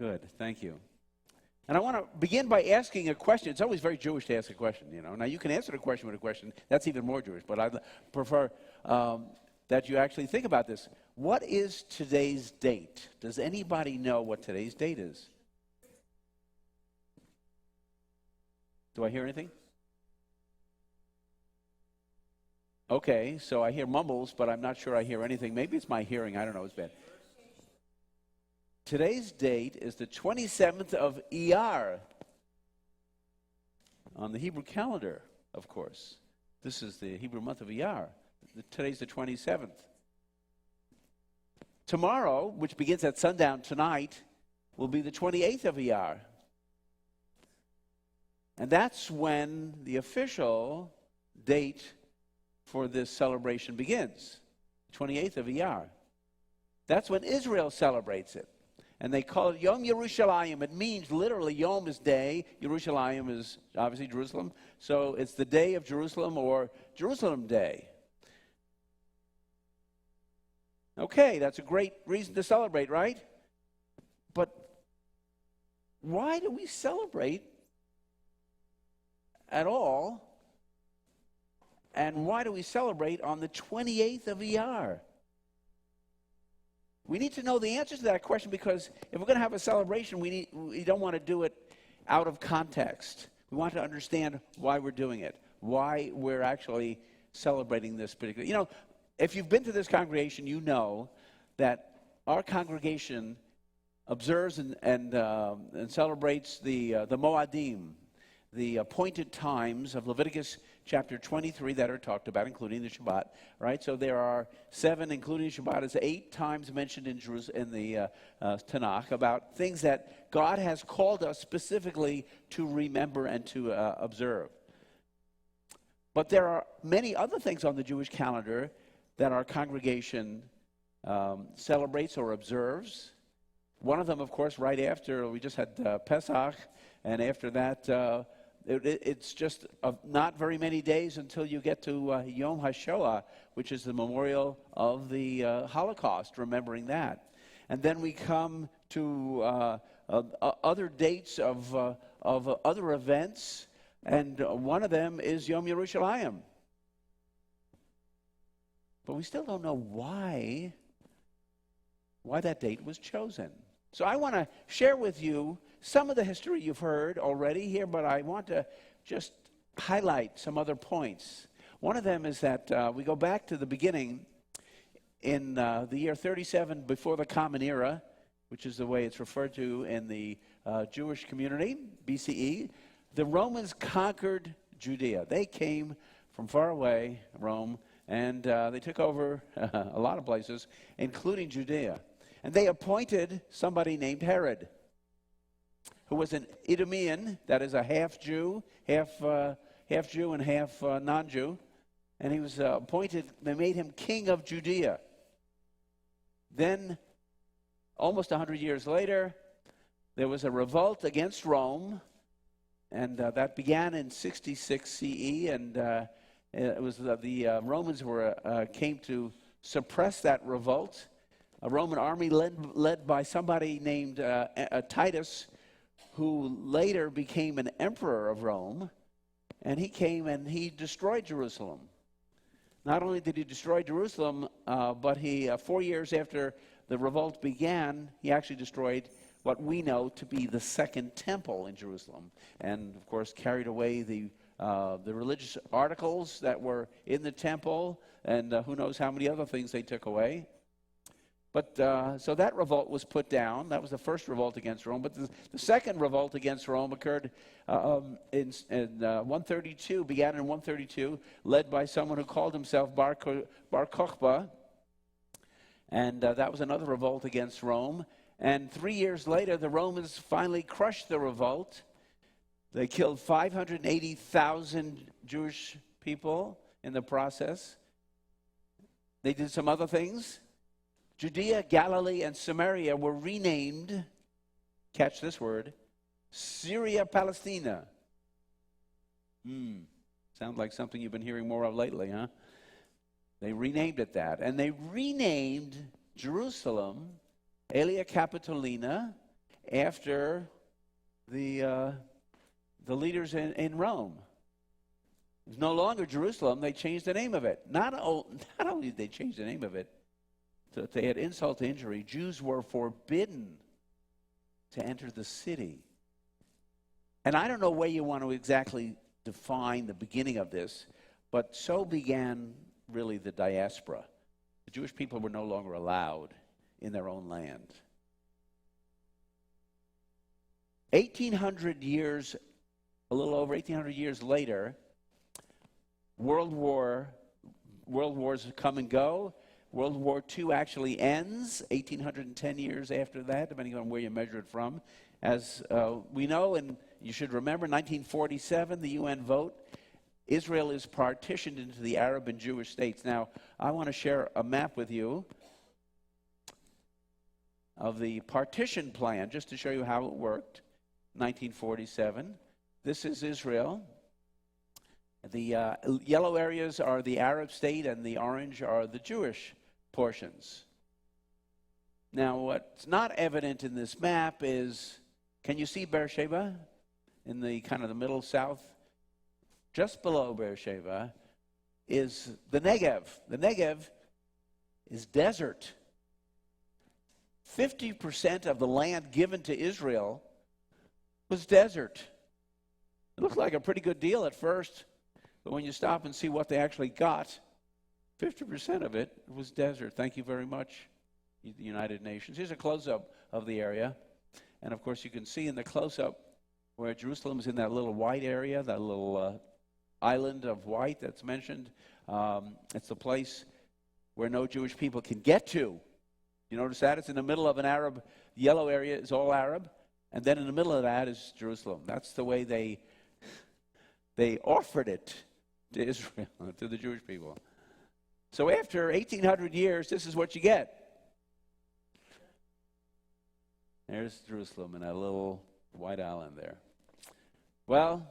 Good, thank you. And I want to begin by asking a question. It's always very Jewish to ask a question, you know. Now, you can answer the question with a question. That's even more Jewish, but I prefer that you actually think about this. What is today's date? Does anybody know what today's date is? Do I hear anything? Okay, so I hear mumbles, but I'm not sure I hear anything. Maybe it's my hearing. I don't know. It's bad. Today's date is the 27th of Iyar on the Hebrew calendar, of course. This is the Hebrew month of Iyar. Today's the 27th. Tomorrow, which begins at sundown tonight, will be the 28th of Iyar. And that's when the official date for this celebration begins, 28th of Iyar. That's when Israel celebrates it. And they call it Yom Yerushalayim. It means literally Yom is day. Yerushalayim is obviously Jerusalem. So it's the day of Jerusalem or Jerusalem Day. Okay, that's a great reason to celebrate, right? But why do we celebrate at all? And why do we celebrate on the 28th of Iyar? We need to know the answer to that question, because if we're going to have a celebration, we don't want to do it out of context. We want to understand why we're doing it, why we're actually celebrating this particular. You know, if you've been to this congregation, you know that our congregation observes and celebrates the Moadim, the appointed times of Leviticus chapter 23 that are talked about, including the Shabbat, right? So there are 7, including the Shabbat, is 8 times mentioned in the Tanakh about things that God has called us specifically to remember and to observe. But there are many other things on the Jewish calendar that our congregation celebrates or observes. One of them, of course, right after, we just had Pesach, and after that, it's just not very many days until you get to Yom HaShoah, which is the memorial of the Holocaust, remembering that. And then we come to other dates of other events, and one of them is Yom Yerushalayim. But we still don't know why that date was chosen. So I want to share with you some of the history you've heard already here, but I want to just highlight some other points. One of them is that we go back to the beginning in the year 37 before the Common Era, which is the way it's referred to in the Jewish community, BCE. The Romans conquered Judea. They came from far away, Rome, and they took over a lot of places, including Judea. And they appointed somebody named Herod, who was an Idumean, that is a half Jew and half non-Jew. And he was appointed, they made him king of Judea. Then, almost 100 years later, there was a revolt against Rome, and that began in 66 CE, and it was the Romans came to suppress that revolt. A Roman army led by somebody named Titus, who later became an emperor of Rome, and he came and he destroyed Jerusalem. Not only did he destroy Jerusalem, but he 4 years after the revolt began, he actually destroyed what we know to be the second temple in Jerusalem, and of course carried away the religious articles that were in the temple, and who knows how many other things they took away. But so that revolt was put down. That was the first revolt against Rome. But the second revolt against Rome occurred in 132, began in 132, led by someone who called himself Bar Kokhba. And that was another revolt against Rome. And 3 years later, the Romans finally crushed the revolt. They killed 580,000 Jewish people in the process. They did some other things. Judea, Galilee, and Samaria were renamed, catch this word, Syria Palestina. Sounds like something you've been hearing more of lately, huh? They renamed it that. And they renamed Jerusalem Aelia Capitolina after the leaders in Rome. It was no longer Jerusalem. They changed the name of it. Not only did they change the name of it, so if they had insult to injury, Jews were forbidden to enter the city. And I don't know where you want to exactly define the beginning of this, but so began really the diaspora. The Jewish people were no longer allowed in their own land. 1800 years, a little over 1800 years later, World Wars come and go. World War II actually ends 1810 years after that, depending on where you measure it from. As we know, and you should remember, 1947, the UN vote, Israel is partitioned into the Arab and Jewish states. Now, I want to share a map with you of the partition plan, just to show you how it worked. 1947. This is Israel. The yellow areas are the Arab state, and the orange are the Jewish portions. Now, what's not evident in this map is, can you see Beersheba in the kind of the middle south? Just below Beersheba is the Negev. The Negev is desert. 50% of the land given to Israel was desert. It looked like a pretty good deal at first, but when you stop and see what they actually got, 50% of it was desert. Thank you very much, the United Nations. Here's a close-up of the area. And, of course, you can see in the close-up where Jerusalem is in that little white area, that little island of white that's mentioned. It's the place where no Jewish people can get to. You notice that? It's in the middle of an Arab. The yellow area is all Arab. And then in the middle of that is Jerusalem. That's the way they offered it to Israel, to the Jewish people. So after 1,800 years, this is what you get. There's Jerusalem and that little white island there. Well,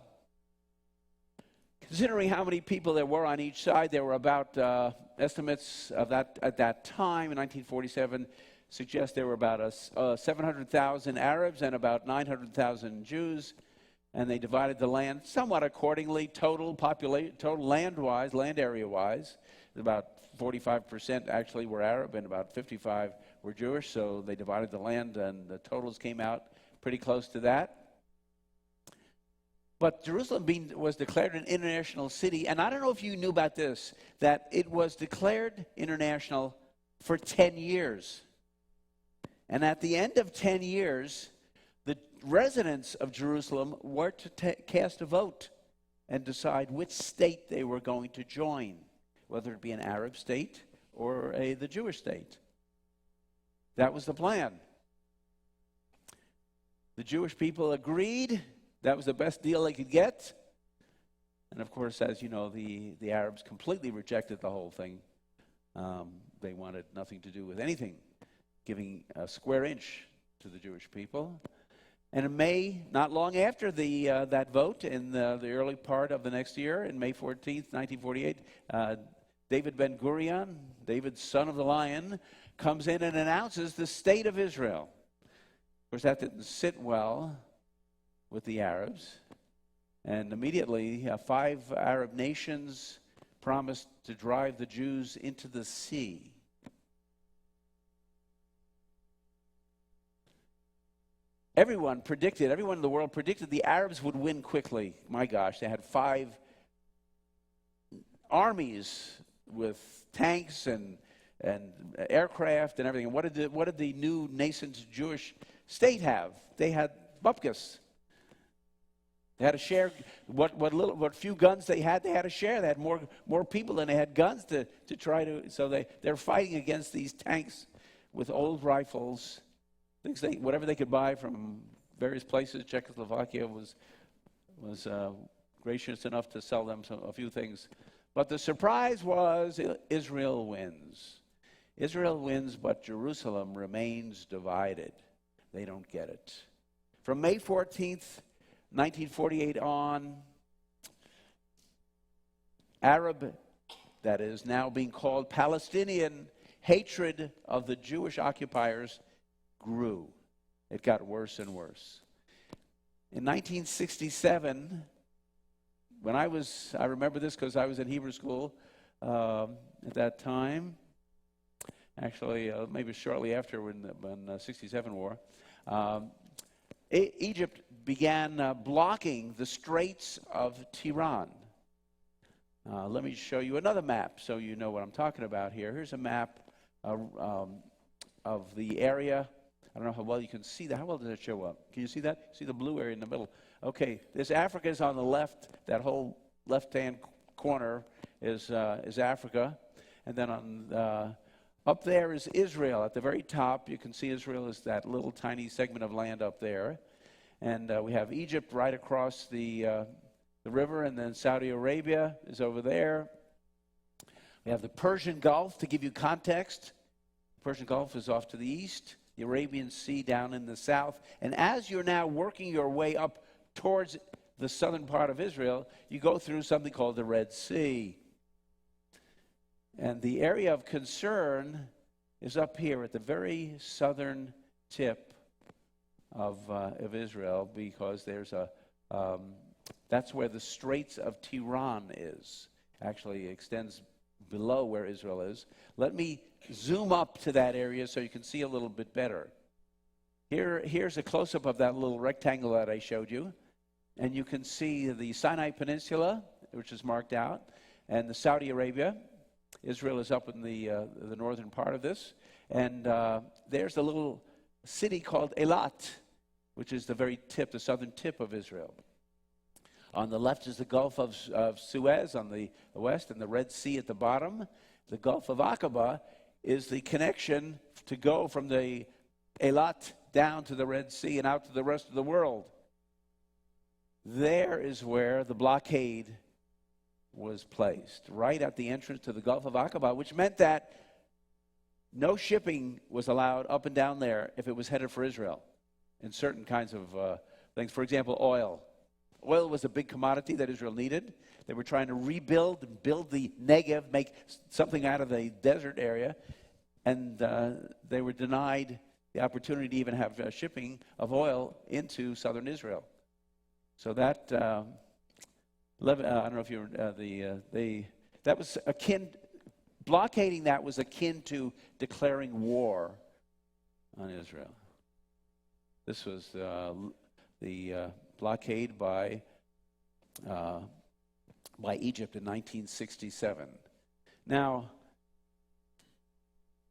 considering how many people there were on each side, there were about estimates of that at that time in 1947 suggest there were about 700,000 Arabs and about 900,000 Jews, and they divided the land somewhat accordingly. Total land-wise, land area-wise, about 45% actually were Arab and about 55 were Jewish. So they divided the land, and the totals came out pretty close to that. But Jerusalem was declared an international city, and I don't know if you knew about this, that it was declared international for 10 years. And at the end of 10 years, the residents of Jerusalem were to cast a vote and decide which state they were going to join, whether it be an Arab state or the Jewish state. That was the plan. The Jewish people agreed. That was the best deal they could get. And of course, as you know, the Arabs completely rejected the whole thing. They wanted nothing to do with anything, giving a square inch to the Jewish people. And in May, not long after that vote, in the early part of the next year, in May 14th, 1948, David Ben-Gurion, David's son of the lion, comes in and announces the state of Israel. Of course, that didn't sit well with the Arabs. And immediately, 5 Arab nations promised to drive the Jews into the sea. Everyone in the world predicted the Arabs would win quickly. My gosh, they had 5 armies with tanks and aircraft and everything. What did the new nascent Jewish state have? They had bupkis. They had to share what few guns they had to share. They had more people than they had guns to try to. So they're fighting against these tanks with old rifles. Whatever they could buy from various places. Czechoslovakia was gracious enough to sell them a few things. But the surprise was Israel wins. Israel wins, but Jerusalem remains divided. They don't get it. From May 14th, 1948 on, Arab, that is now being called Palestinian, hatred of the Jewish occupiers grew. it got worse and worse. In 1967, when I remember this because I was in Hebrew school at that time, actually maybe shortly after when 67 war, Egypt began blocking the Straits of Tiran. Let me show you another map so you know what I'm talking about here. Here's a map of the area. I don't know how well you can see that. How well does it show up? Can you see that? See the blue area in the middle? Okay, this Africa is on the left. That whole left-hand corner is Africa. And then on up there is Israel. At the very top, you can see Israel is that little tiny segment of land up there. And we have Egypt right across the river, and then Saudi Arabia is over there. We have the Persian Gulf, to give you context. The Persian Gulf is off to the east, the Arabian Sea down in the south. And as you're now working your way up towards the southern part of Israel, you go through something called the Red Sea. And the area of concern is up here at the very southern tip of Israel, because there's that's where the Straits of Tiran is. Actually extends below where Israel is. Let me zoom up to that area so you can see a little bit better. Here's a close-up of that little rectangle that I showed you. And you can see the Sinai Peninsula, which is marked out, and the Saudi Arabia. Israel is up in the northern part of this. And there's a little city called Eilat, which is the very tip, the southern tip of Israel. On the left is the Gulf of Suez on the west, and the Red Sea at the bottom. The Gulf of Aqaba is the connection to go from the Eilat down to the Red Sea and out to the rest of the world. There is where the blockade was placed, right at the entrance to the Gulf of Aqaba, which meant that no shipping was allowed up and down there if it was headed for Israel in certain kinds of things. For example, oil. Oil was a big commodity that Israel needed. They were trying to rebuild and build the Negev, make something out of the desert area, and they were denied the opportunity to even have shipping of oil into southern Israel. So that, I don't know if you that was akin, blockading that was akin to declaring war on Israel. This was the blockade by Egypt in 1967. Now,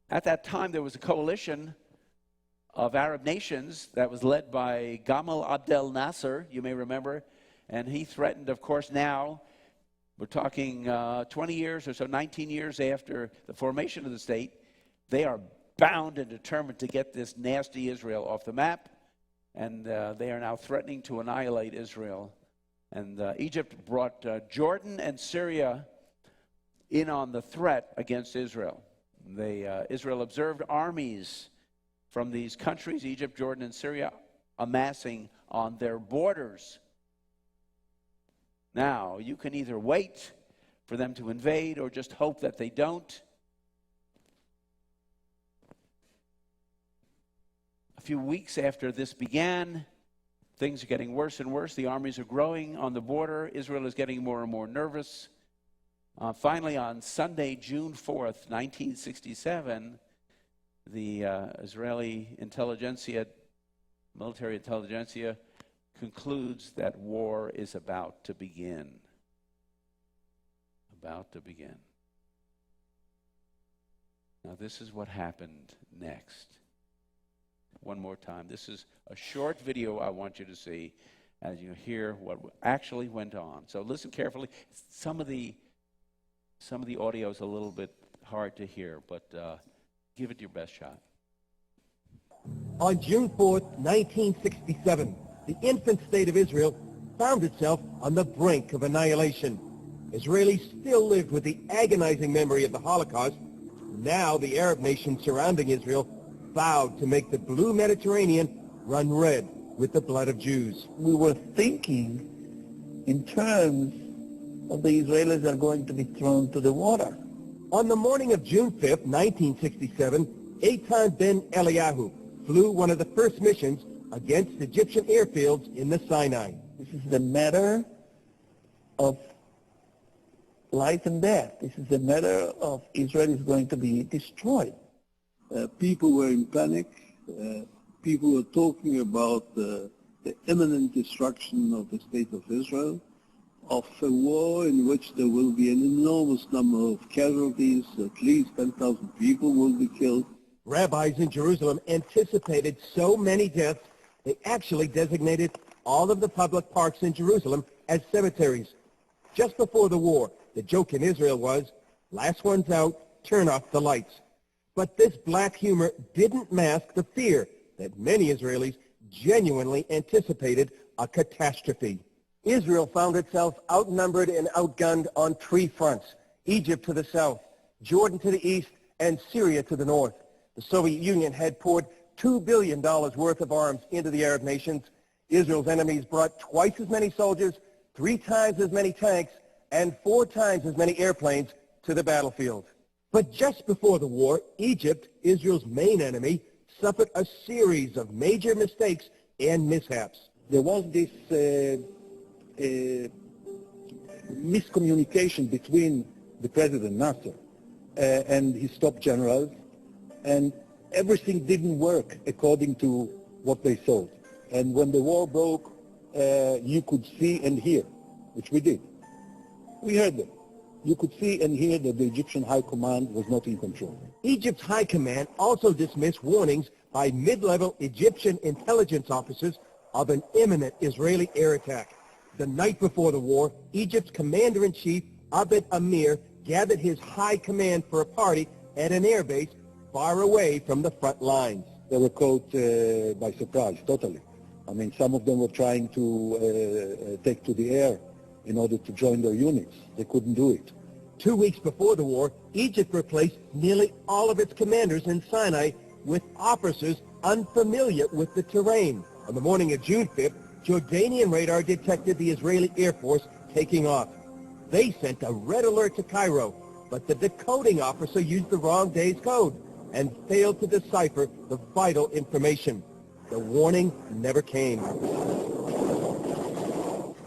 at that time, there was a coalition of Arab nations that was led by Gamal Abdel Nasser, you may remember, and he threatened, of course, now, we're talking 20 years or so, 19 years after the formation of the state, they are bound and determined to get this nasty Israel off the map, and they are now threatening to annihilate Israel. And Egypt brought Jordan and Syria in on the threat against Israel. Israel observed armies from these countries, Egypt, Jordan, and Syria, amassing on their borders. Now, you can either wait for them to invade or just hope that they don't. A few weeks after this began, things are getting worse and worse. The armies are growing on the border. Israel is getting more and more nervous. Finally, on Sunday, June 4th, 1967, the Israeli intelligentsia, military intelligentsia, concludes that war is about to begin. About to begin. Now, this is what happened next. One more time. This is a short video I want you to see as you hear what actually went on. So listen carefully. Some of the audio is a little bit hard to hear, but give it your best shot. On June 4th, 1967, the infant state of Israel found itself on the brink of annihilation. Israelis still lived with the agonizing memory of the Holocaust. Now the Arab nations surrounding Israel vowed to make the blue Mediterranean run red with the blood of Jews. We were thinking in terms of the Israelis are going to be thrown to the water. On the morning of June 5th, 1967, Eitan Ben Eliyahu flew one of the first missions against Egyptian airfields in the Sinai. This is the matter of life and death. This is the matter of Israel is going to be destroyed. People were in panic. People were talking about the imminent destruction of the state of Israel, of a war in which there will be an enormous number of casualties, at least 10,000 people will be killed. Rabbis in Jerusalem anticipated so many deaths, they actually designated all of the public parks in Jerusalem as cemeteries. Just before the war, the joke in Israel was, last one's out, turn off the lights. But this black humor didn't mask the fear that many Israelis genuinely anticipated a catastrophe. Israel found itself outnumbered and outgunned on three fronts: Egypt to the south, Jordan to the east, and Syria to the north. The Soviet Union had poured $2 billion worth of arms into the Arab nations. Israel's enemies brought twice as many soldiers, 3 times as many tanks, and 4 times as many airplanes to the battlefield. But just before the war, Egypt, Israel's main enemy, suffered a series of major mistakes and mishaps. There was this miscommunication between the President Nasser and his top generals, and everything didn't work according to what they thought. And when the war broke, you could see and hear, which we did. We heard them. You could see and hear that the Egyptian High Command was not in control. Egypt's High Command also dismissed warnings by mid-level Egyptian intelligence officers of an imminent Israeli air attack. The night before the war, Egypt's commander-in-chief, Abd Amir, gathered his high command for a party at an airbase far away from the front lines. They were caught by surprise, totally. I mean, some of them were trying to take to the air in order to join their units. They couldn't do it. 2 weeks before the war, Egypt replaced nearly all of its commanders in Sinai with officers unfamiliar with the terrain. On the morning of June 5th, Jordanian radar detected the Israeli Air Force taking off. They sent a red alert to Cairo, but the decoding officer used the wrong day's code and failed to decipher the vital information. The warning never came.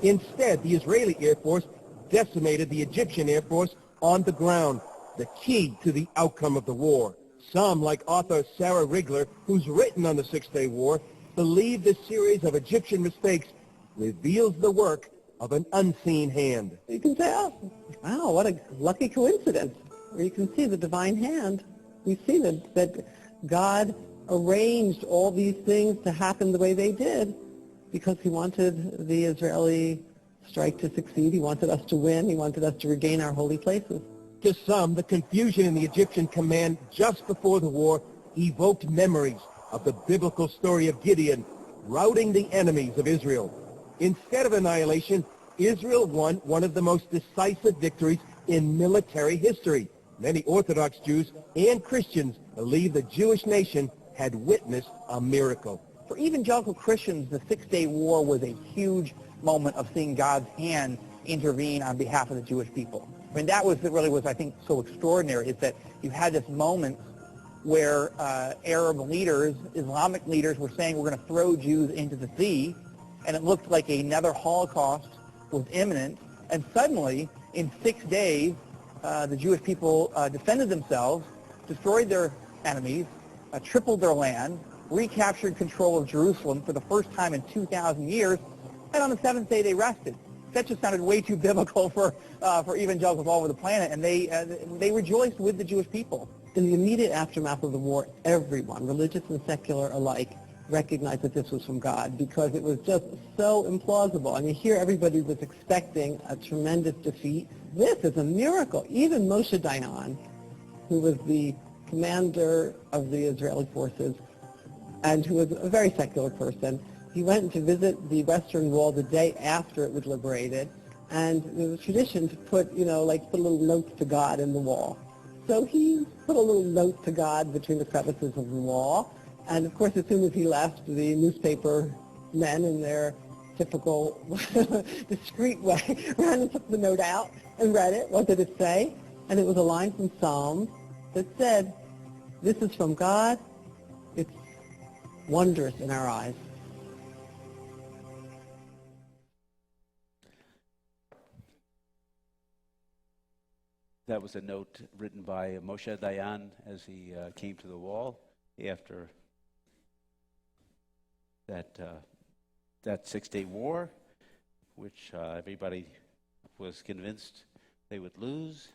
Instead, the Israeli Air Force decimated the Egyptian Air Force on the ground, the key to the outcome of the war. Some, like author Sarah Rigler, who's written on the Six-Day War, believe this series of Egyptian mistakes reveals the work of an unseen hand. You can say, oh, wow, what a lucky coincidence. Or you can see the divine hand. We see that God arranged all these things to happen the way they did because he wanted the Israeli strike to succeed. He wanted us to win. He wanted us to regain our holy places. To some, the confusion in the Egyptian command just before the war evoked memories of the biblical story of Gideon routing the enemies of Israel. Instead of annihilation, Israel won one of the most decisive victories in military history. Many Orthodox Jews and Christians believe the Jewish nation had witnessed a miracle. For evangelical Christians, the Six-Day War was a huge moment of seeing God's hand intervene on behalf of the Jewish people. I mean, that was really was, I think, so extraordinary, is that you had this moment where Arab leaders, Islamic leaders, were saying we're going to throw Jews into the sea, and it looked like another Holocaust was imminent, and suddenly, in 6 days, the Jewish people defended themselves, destroyed their enemies, tripled their land, recaptured control of Jerusalem for the first time in 2,000 years, and on the seventh day they rested. That just sounded way too biblical for evangelicals all over the planet, and they rejoiced with the Jewish people. In the immediate aftermath of the war, everyone, religious and secular alike, recognized that this was from God because it was just so implausible. I mean, here everybody was expecting a tremendous defeat. This is a miracle. Even Moshe Dayan, who was the commander of the Israeli forces and who was a very secular person, he went to visit the Western Wall the day after it was liberated, and there was a tradition to put, put little notes to God in the wall. So he put a little note to God between the crevices of the wall, and of course as soon as he left, the newspaper men in their typical discreet way ran and took the note out and read it. What did it say? And it was a line from Psalms that said, "This is from God. It's wondrous in our eyes." That was a note written by Moshe Dayan as he came to the wall after that Six-Day War, which everybody was convinced they would lose.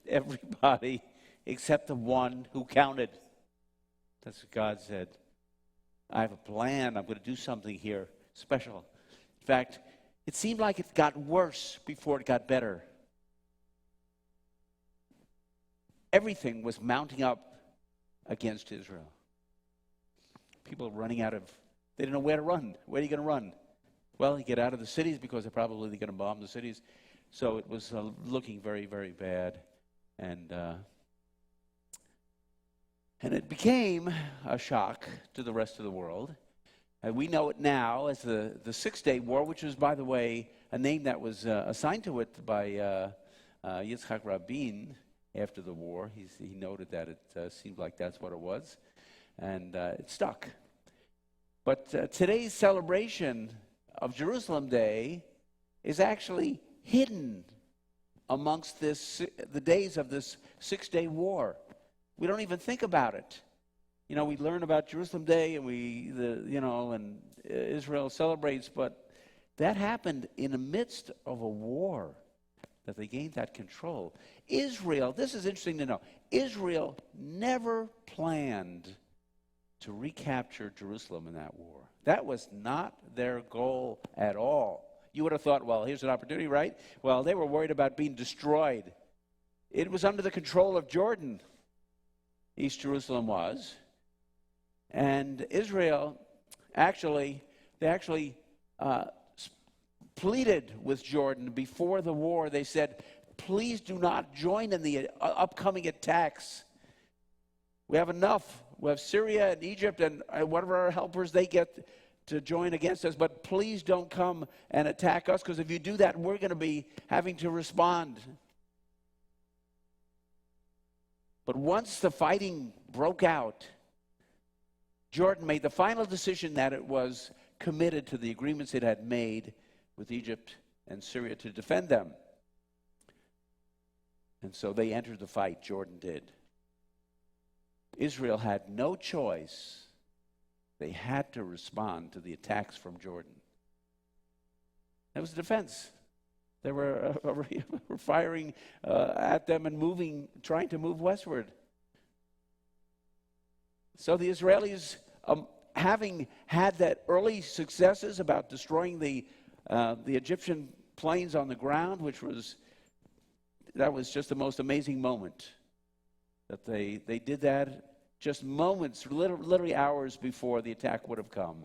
Everybody except the one who counted. That's what God said. I have a plan. I'm going to do something here special. In fact, it seemed like it got worse before it got better. Everything was mounting up against Israel. People running out of, they didn't know where to run. Where are you going to run? Well, you get out of the cities because they're probably going to bomb the cities. So it was looking very, very bad. And it became a shock to the rest of the world. And we know it now as the Six-Day War, which was, by the way, a name that was assigned to it by Yitzhak Rabin after the war. He noted that it seemed like that's what it was. And it stuck. But today's celebration of Jerusalem Day is actually hidden amongst the days of this Six-Day War. We don't even think about it. You know, we learn about Jerusalem Day and Israel celebrates, but that happened in the midst of a war that they gained that control. Israel, this is interesting to know, Israel never planned to recapture Jerusalem in that war. That was not their goal at all. You would have thought, well, here's an opportunity, right? Well, they were worried about being destroyed. It was under the control of Jordan, East Jerusalem was. And Israel actually pleaded with Jordan before the war. They said, please do not join in the upcoming attacks. We have enough. We have Syria and Egypt and whatever our helpers they get to join against us, but please don't come and attack us, because if you do that, we're going to be having to respond. But once the fighting broke out, Jordan made the final decision that it was committed to the agreements it had made with Egypt and Syria to defend them. And so they entered the fight, Jordan did. Israel had no choice. They had to respond to the attacks from Jordan. That was the defense. They were firing at them and trying to move westward. So the Israelis, having had that early successes about destroying the Egyptian planes on the ground, that was just the most amazing moment. That they did that just moments, literally hours before the attack would have come.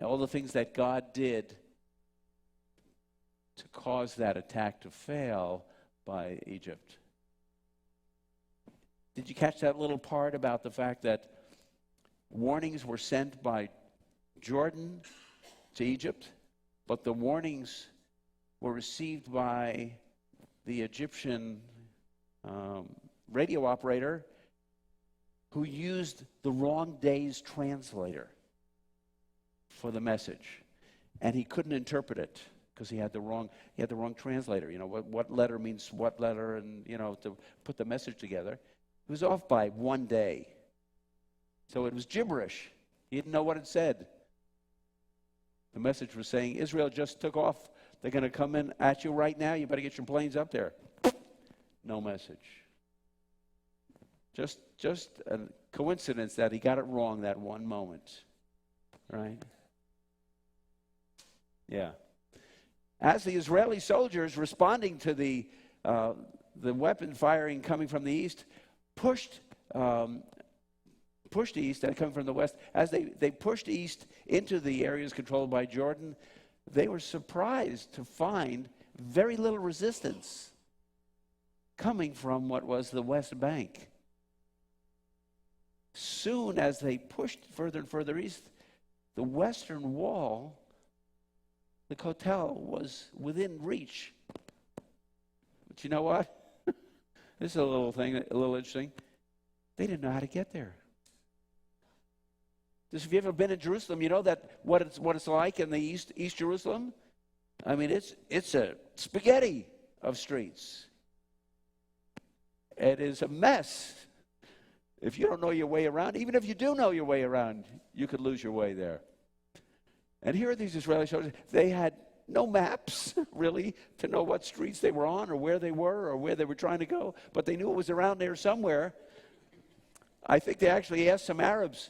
All the things that God did to cause that attack to fail by Egypt. Did you catch that little part about the fact that warnings were sent by Jordan to Egypt, but the warnings were received by the Egyptian radio operator who used the wrong day's translator for the message, and he couldn't interpret it because he had the wrong translator. You know what letter means what letter, and to put the message together. He was off by 1 day, so it was gibberish. He didn't know what it said. The message was saying, Israel just took off. They're going to come in at you right now. You better get your planes up there. No message. Just a coincidence that he got it wrong that one moment, right? Yeah. As the Israeli soldiers responding to the weapon firing coming from the east pushed east and coming from the west, as they pushed east into the areas controlled by Jordan, they were surprised to find very little resistance coming from what was the West Bank. Soon as they pushed further and further east, the western wall, the Kotel, was within reach. But you know what? This is a little interesting. They didn't know how to get there. If you've ever been in Jerusalem, you know that what it's like in the East Jerusalem. I mean, it's a spaghetti. of streets. It is a mess. If you don't know your way around, even if you do know your way around, you could lose your way there. And here are these Israeli soldiers. They had no maps, really, to know what streets they were on or where they were trying to go. But they knew it was around there somewhere. I think they actually asked some Arabs,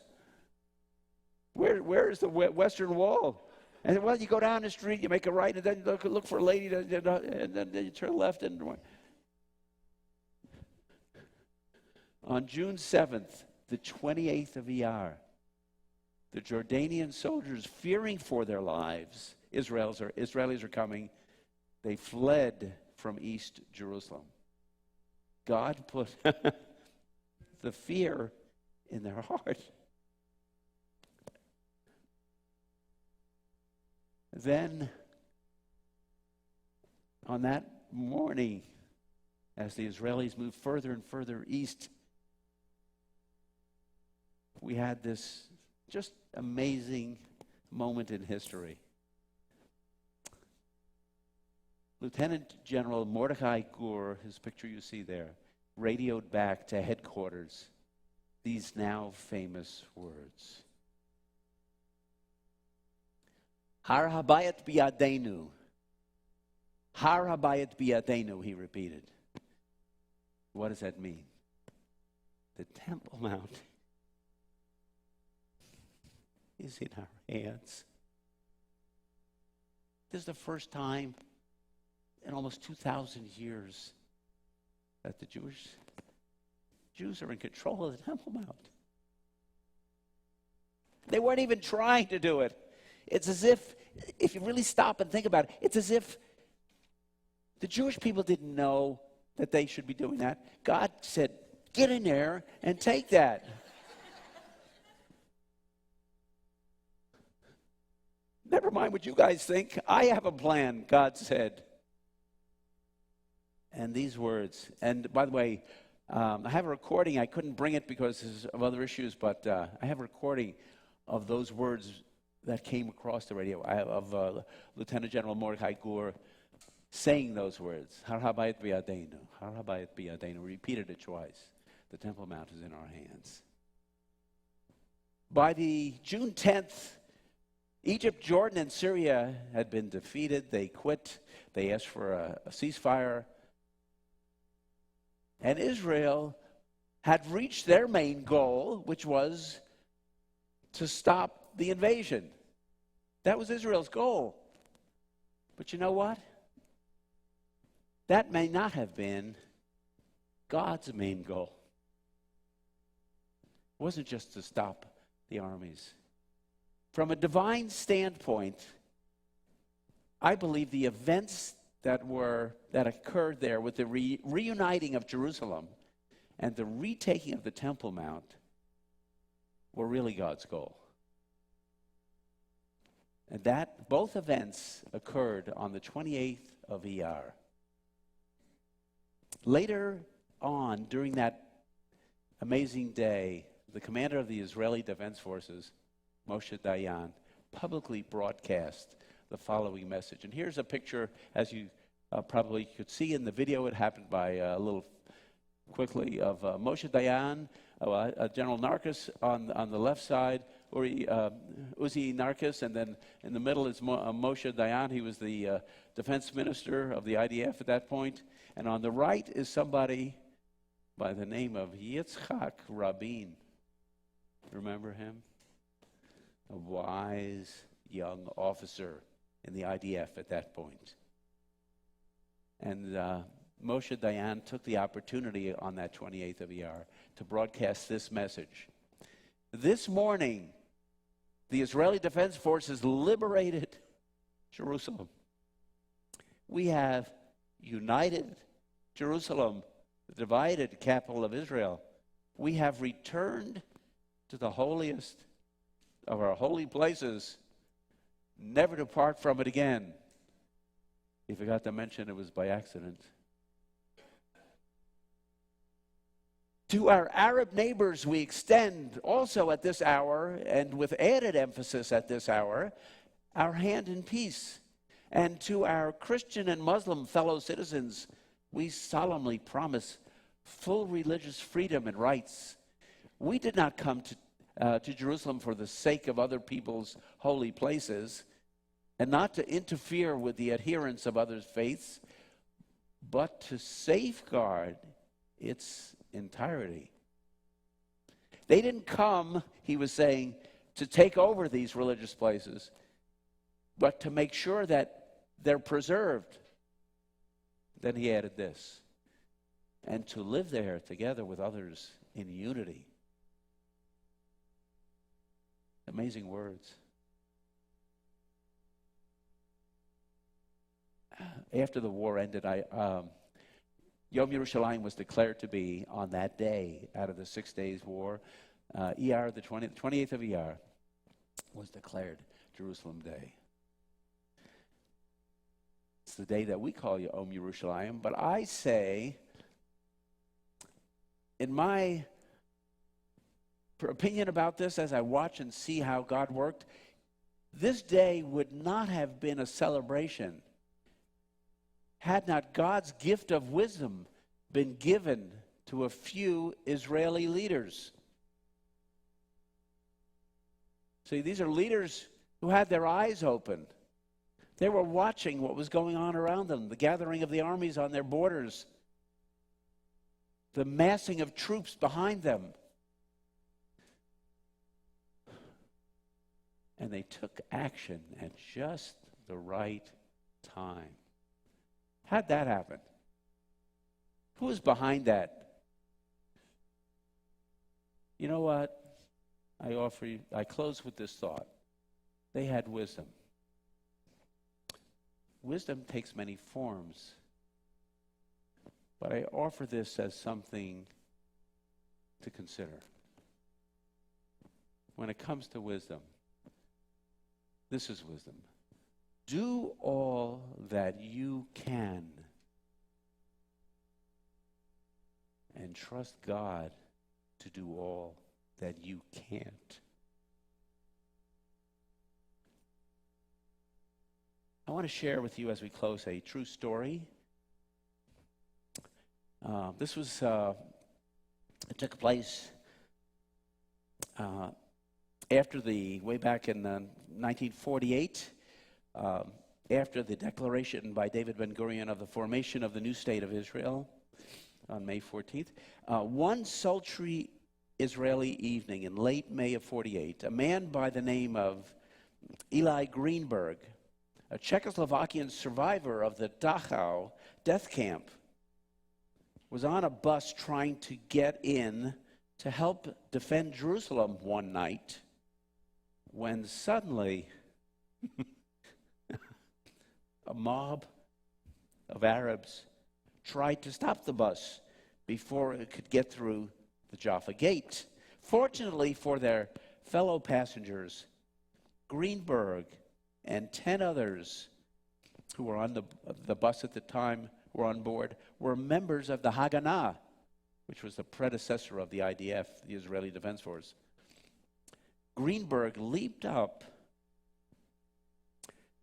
where is the Western Wall? And well, you go down the street, you make a right, and then you look for a lady, and then you turn left. And on June 7th, the 28th of Iyar, the Jordanian soldiers, fearing for their lives, Israelis are coming, they fled from East Jerusalem. God put the fear in their heart. Then, on that morning, as the Israelis moved further and further east, we had this just amazing moment in history. Lieutenant General Mordecai Gur, his picture you see there, radioed back to headquarters these now famous words. Har habayit biyadenu. Har habayit biyadenu, he repeated. What does that mean? The Temple Mount is in our hands. This is the first time in almost 2,000 years that the Jews are in control of the Temple Mount. They weren't even trying to do it. It's as if you really stop and think about it, it's as if the Jewish people didn't know that they should be doing that. God said, get in there and take that. Never mind what you guys think. I have a plan, God said. And these words, and by the way, I have a recording. I couldn't bring it because of other issues, but I have a recording of those words that came across the radio of Lieutenant General Mordecai Gur saying those words. Har habayit biyadenu. Har habayit biyadenu. Repeated it twice. The Temple Mount is in our hands. By the June 10th, Egypt, Jordan, and Syria had been defeated. They quit. They asked for a ceasefire. And Israel had reached their main goal, which was to stop the invasion. That was Israel's goal. But you know what? That may not have been God's main goal. It wasn't just to stop the armies. From a divine standpoint, I believe the events that occurred there with the reuniting of Jerusalem and the retaking of the Temple Mount were really God's goal. And that both events occurred on the 28th of Iyar. Later on, during that amazing day, the commander of the Israeli Defense Forces, Moshe Dayan, publicly broadcast the following message. And here's a picture, as you probably could see in the video. It happened by a little quickly, of Moshe Dayan, General Narkis on the left side, Uzi Narkis, and then in the middle is Moshe Dayan. He was the defense minister of the IDF at that point. And on the right is somebody by the name of Yitzhak Rabin. Remember him? A wise young officer in the IDF at that point. And Moshe Dayan took the opportunity on that 28th of Iyar to broadcast this message. This morning, the Israeli Defense Forces liberated Jerusalem. We have united Jerusalem, the divided capital of Israel. We have returned to the holiest of our holy places, never to part from it again. He forgot to mention it was by accident. To our Arab neighbors, we extend also at this hour, and with added emphasis at this hour, our hand in peace. And to our Christian and Muslim fellow citizens, we solemnly promise full religious freedom and rights. We did not come to Jerusalem for the sake of other people's holy places and not to interfere with the adherents of others' faiths, but to safeguard its entirety. They didn't come, he was saying, to take over these religious places, but to make sure that they're preserved. Then he added this, and to live there together with others in unity. Amazing words. After the war ended, Yom Yerushalayim was declared to be on that day out of the 6 days war. ER, the 28th of ER, was declared Jerusalem Day. It's the day that we call Yom Yerushalayim, but I say, in my opinion about this, as I watch and see how God worked, this day would not have been a celebration had not God's gift of wisdom been given to a few Israeli leaders. See, these are leaders who had their eyes open. They were watching what was going on around them, the gathering of the armies on their borders, the massing of troops behind them. And they took action at just the right time. How'd that happen? Who was behind that? You know what? I close with this thought. They had wisdom. Wisdom takes many forms. But I offer this as something to consider. When it comes to wisdom, this is wisdom. Do all that you can and trust God to do all that you can't. I want to share with you as we close a true story. This was, it took place way back in 1948, after the declaration by David Ben-Gurion of the formation of the new state of Israel on May 14th. One sultry Israeli evening in late May of 48, a man by the name of Eli Greenberg, a Czechoslovakian survivor of the Dachau death camp, was on a bus trying to get in to help defend Jerusalem one night when suddenly a mob of Arabs tried to stop the bus before it could get through the Jaffa Gate. Fortunately for their fellow passengers, Greenberg and 10 others who were on the bus at the time were on board were members of the Haganah, which was the predecessor of the IDF, the Israeli Defense Force. Greenberg leaped up,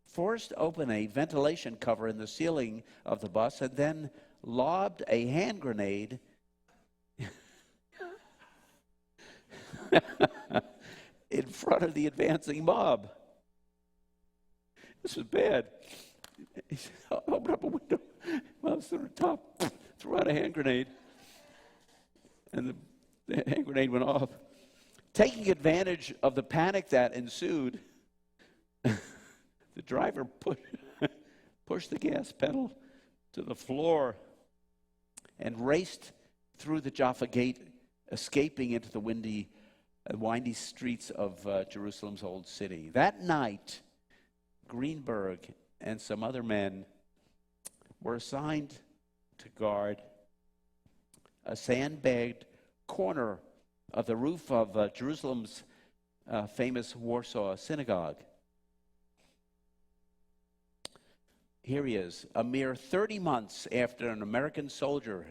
forced open a ventilation cover in the ceiling of the bus, and then lobbed a hand grenade in front of the advancing mob. This was bad. He said, open up a window. Well, I was on the top, threw out a hand grenade, and the hand grenade went off. Taking advantage of the panic that ensued, the driver pushed the gas pedal to the floor and raced through the Jaffa Gate, escaping into the windy streets of Jerusalem's old city. That night, Greenberg and some other men were assigned to guard a sandbagged corner of the roof of Jerusalem's famous Warsaw Synagogue. Here he is, a mere 30 months after an American soldier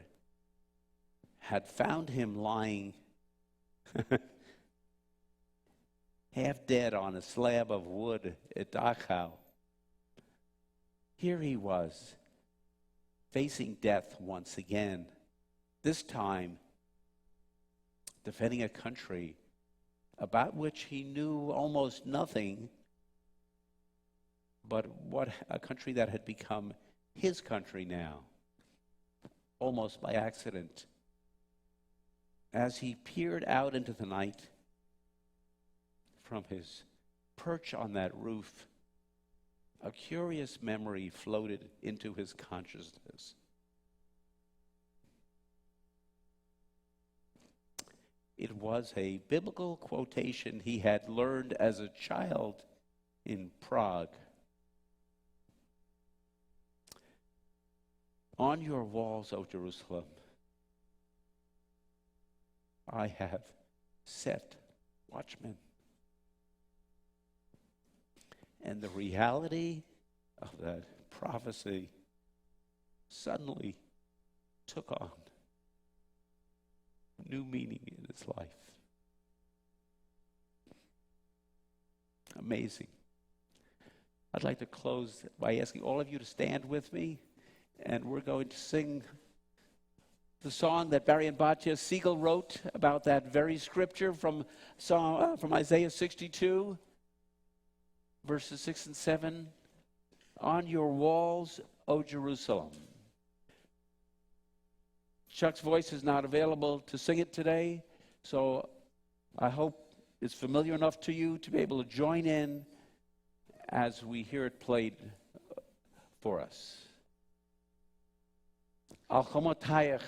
had found him lying half dead on a slab of wood at Dachau. Here he was, facing death once again, this time defending a country about which he knew almost nothing, but what a country that had become his country now, almost by accident. As he peered out into the night from his perch on that roof, a curious memory floated into his consciousness. It was a biblical quotation he had learned as a child in Prague. On your walls, O Jerusalem, I have set watchmen. And the reality of that prophecy suddenly took on new meaning in his life. Amazing. I'd like to close by asking all of you to stand with me, and we're going to sing the song that Barry and Batya Siegel wrote about that very scripture from Isaiah 62, verses 6 and 7. On your walls, O Jerusalem. Chuck's voice is not available to sing it today, so I hope it's familiar enough to you to be able to join in as we hear it played for us. Al chomotayach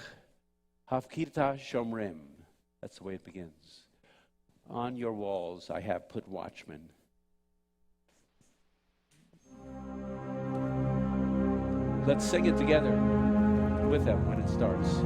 havkirta shomrim. That's the way it begins. On your walls I have put watchmen. Let's sing it together with them when it starts.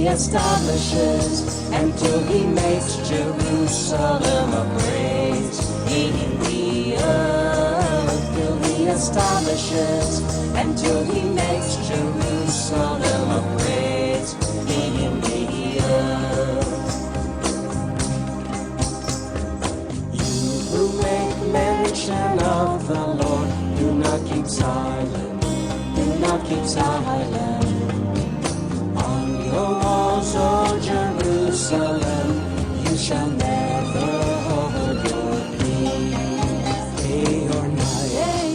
Establishes until he makes Jerusalem a praise in the earth. Till he establishes until he makes Jerusalem a praise in the earth. You who make mention of the Lord, do not keep silent. Do not keep silent. O Jerusalem, you shall never hold your peace. Day or night, day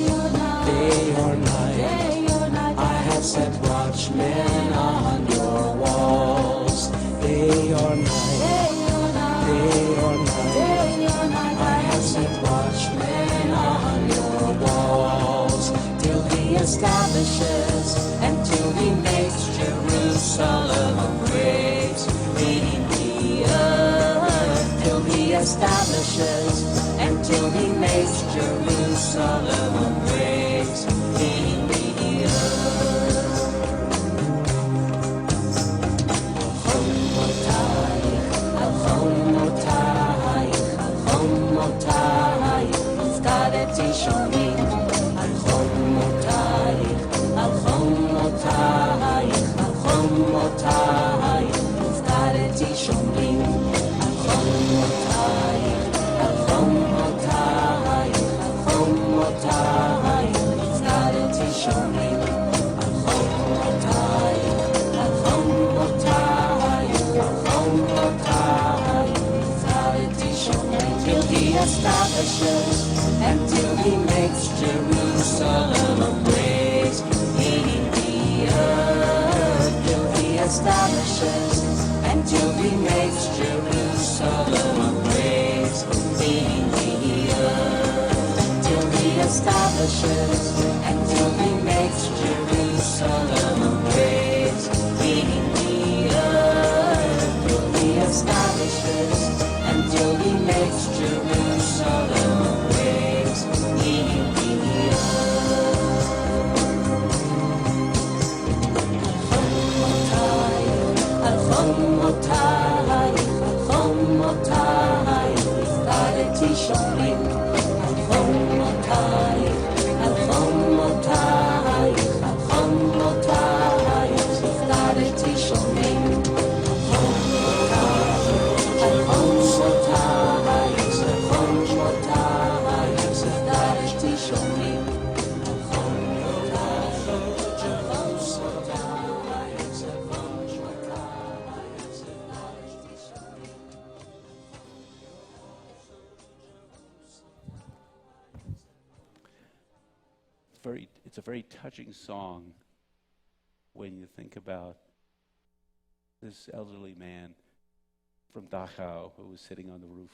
or night, I have set watchmen on your walls. Day or night, day or night, I have set watchmen on your walls. Till he establishes and till he makes Jerusalem a praise in the earth. Till he establishes and till he makes Jerusalem a praise in the earth. Al chomotayich, al chomotayich, al chomotayich. establishes, until he makes Jerusalem a praise in the earth. Till he establishes, until he makes Jerusalem a praise in the earth. Till he establishes, until he makes Jerusalem a praise in the earth. Till he establishes, until he makes Jerusalem a praise in the earth. It's a very touching song when you think about this elderly man from Dachau who was sitting on the roof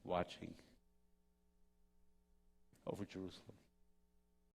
watching over Jerusalem.